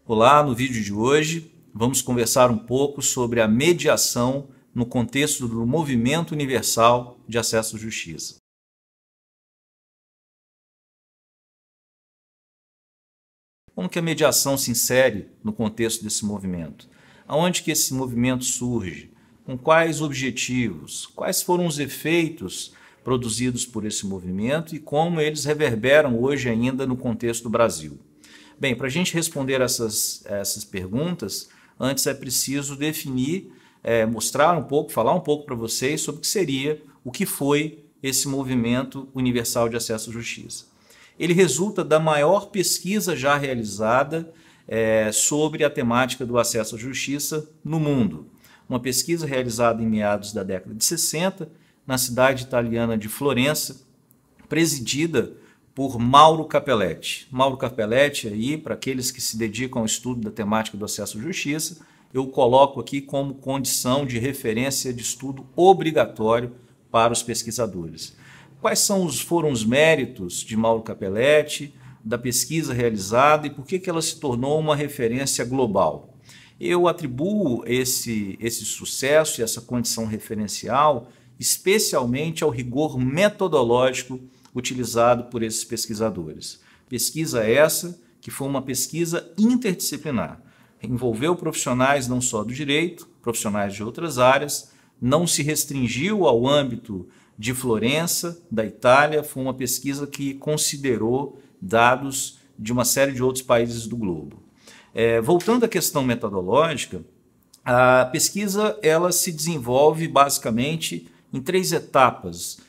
Olá, no vídeo de hoje vamos conversar um pouco sobre a mediação no contexto do Movimento Universal de Acesso à Justiça. Como que a mediação se insere no contexto desse movimento? Aonde que esse movimento surge? Com quais objetivos? Quais foram os efeitos produzidos por esse movimento e como eles reverberam hoje ainda no contexto do Brasil? Bem, para a gente responder essas perguntas, antes é preciso definir, mostrar um pouco, falar um pouco para vocês sobre o que foi esse Movimento Universal de Acesso à Justiça. Ele resulta da maior pesquisa já realizada sobre a temática do acesso à justiça no mundo. Uma pesquisa realizada em meados da década de 60, na cidade italiana de Florença, presidida por Mauro Capelletti. Mauro Capelletti, aí, para aqueles que se dedicam ao estudo da temática do acesso à justiça, eu coloco aqui como condição de referência de estudo obrigatório para os pesquisadores. Quais foram os méritos de Mauro Capelletti, da pesquisa realizada e por que ela se tornou uma referência global? Eu atribuo esse sucesso e essa condição referencial especialmente ao rigor metodológico utilizado por esses pesquisadores. Pesquisa essa que foi uma pesquisa interdisciplinar. Envolveu profissionais não só do direito, profissionais de outras áreas, não se restringiu ao âmbito de Florença, da Itália, foi uma pesquisa que considerou dados de uma série de outros países do globo. Voltando à questão metodológica, a pesquisa ela se desenvolve basicamente em 3 etapas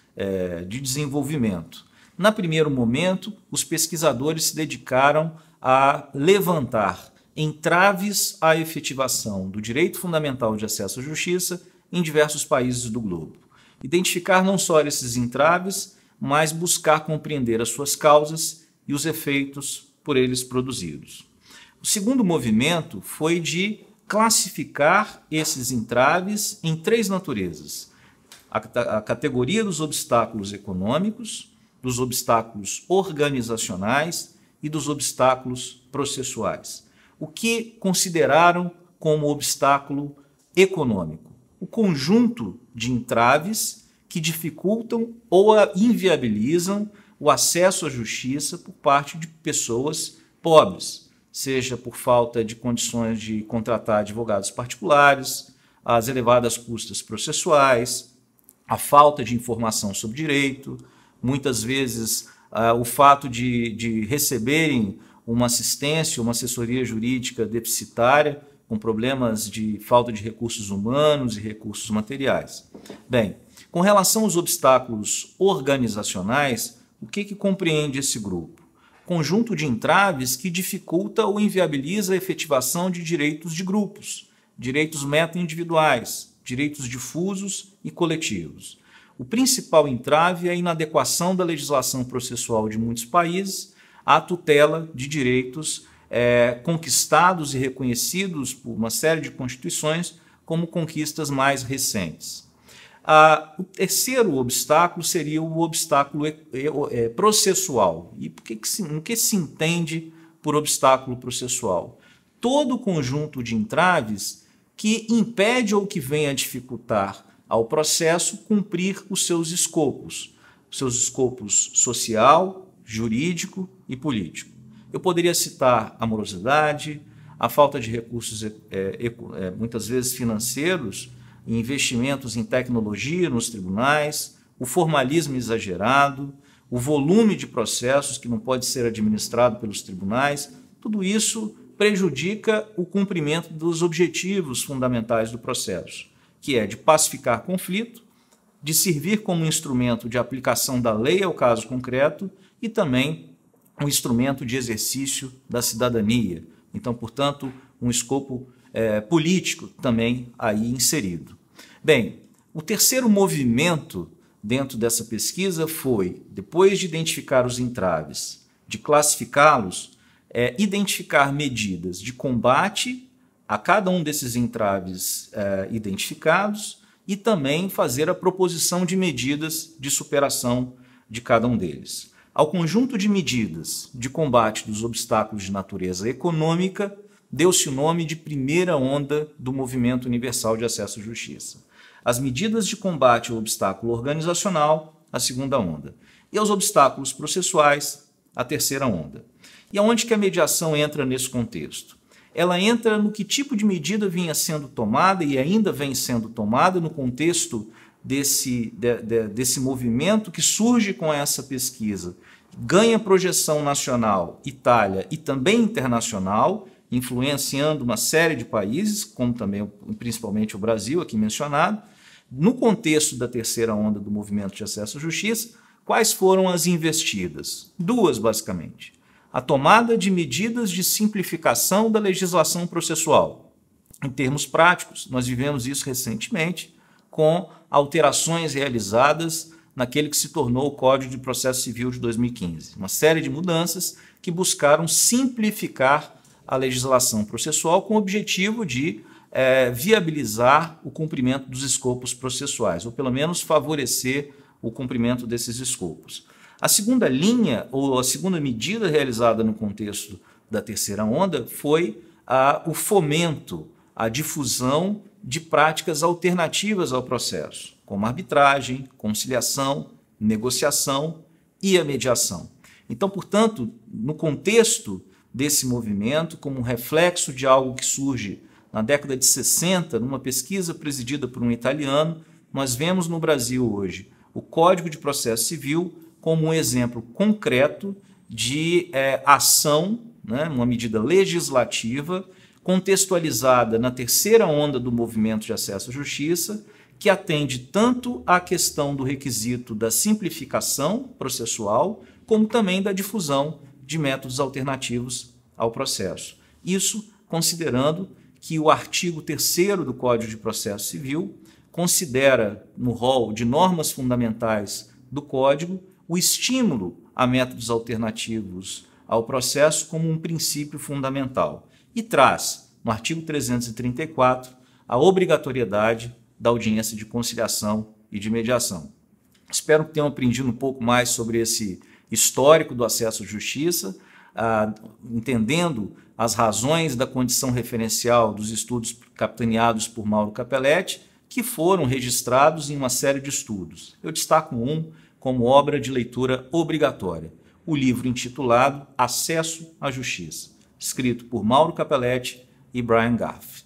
de desenvolvimento. No primeiro momento, os pesquisadores se dedicaram a levantar entraves à efetivação do direito fundamental de acesso à justiça em diversos países do globo. Identificar não só esses entraves, mas buscar compreender as suas causas e os efeitos por eles produzidos. O segundo movimento foi de classificar esses entraves em 3 naturezas: a categoria dos obstáculos econômicos, dos obstáculos organizacionais e dos obstáculos processuais. O que consideraram como obstáculo econômico? O conjunto de entraves que dificultam ou inviabilizam o acesso à justiça por parte de pessoas pobres, seja por falta de condições de contratar advogados particulares, as elevadas custas processuais, a falta de informação sobre direito, muitas vezes o fato de receberem uma assistência, uma assessoria jurídica deficitária, com problemas de falta de recursos humanos e recursos materiais. Bem, com relação aos obstáculos organizacionais, o que compreende esse grupo? Conjunto de entraves que dificulta ou inviabiliza a efetivação de direitos de grupos, direitos meta-individuais, direitos difusos e coletivos. O principal entrave é a inadequação da legislação processual de muitos países à tutela de direitos conquistados e reconhecidos por uma série de constituições como conquistas mais recentes. O terceiro obstáculo seria o obstáculo processual. E o que se entende por obstáculo processual? Todo o conjunto de entraves que impede ou que vem a dificultar ao processo cumprir os seus escopos social, jurídico e político. Eu poderia citar a morosidade, a falta de recursos, muitas vezes financeiros, investimentos em tecnologia nos tribunais, o formalismo exagerado, o volume de processos que não pode ser administrado pelos tribunais. Tudo isso prejudica o cumprimento dos objetivos fundamentais do processo, que é de pacificar conflito, de servir como instrumento de aplicação da lei ao caso concreto e também um instrumento de exercício da cidadania. Então, portanto, um escopo político também aí inserido. Bem, o terceiro movimento dentro dessa pesquisa foi, depois de identificar os entraves, de classificá-los, identificar medidas de combate a cada um desses entraves identificados e também fazer a proposição de medidas de superação de cada um deles. Ao conjunto de medidas de combate dos obstáculos de natureza econômica, deu-se o nome de primeira onda do Movimento Universal de Acesso à Justiça. As medidas de combate ao obstáculo organizacional, a segunda onda. E aos obstáculos processuais, a terceira onda. E aonde que a mediação entra nesse contexto? Ela entra no que tipo de medida vinha sendo tomada e ainda vem sendo tomada no contexto desse movimento que surge com essa pesquisa. Ganha projeção nacional, Itália e também internacional, influenciando uma série de países, como também principalmente o Brasil, aqui mencionado. No contexto da terceira onda do movimento de acesso à justiça, quais foram as investidas? Duas, basicamente. A tomada de medidas de simplificação da legislação processual. Em termos práticos, nós vivemos isso recentemente com alterações realizadas naquele que se tornou o Código de Processo Civil de 2015. Uma série de mudanças que buscaram simplificar a legislação processual com o objetivo de viabilizar o cumprimento dos escopos processuais, ou pelo menos favorecer o cumprimento desses escopos. A segunda linha, ou a segunda medida realizada no contexto da terceira onda foi o fomento, a difusão de práticas alternativas ao processo, como arbitragem, conciliação, negociação e a mediação. Então, portanto, no contexto desse movimento, como um reflexo de algo que surge na década de 60, numa pesquisa presidida por um italiano, nós vemos no Brasil hoje o Código de Processo Civil como um exemplo concreto de ação, né, uma medida legislativa contextualizada na terceira onda do movimento de acesso à justiça, que atende tanto à questão do requisito da simplificação processual, como também da difusão de métodos alternativos ao processo. Isso considerando que o artigo 3º do Código de Processo Civil considera, no rol de normas fundamentais do Código, o estímulo a métodos alternativos ao processo como um princípio fundamental e traz, no artigo 334, a obrigatoriedade da audiência de conciliação e de mediação. Espero que tenham aprendido um pouco mais sobre esse histórico do acesso à justiça, entendendo as razões da condição referencial dos estudos capitaneados por Mauro Capelletti, que foram registrados em uma série de estudos. Eu destaco um como obra de leitura obrigatória, o livro intitulado Acesso à Justiça, escrito por Mauro Capelletti e Brian Garf.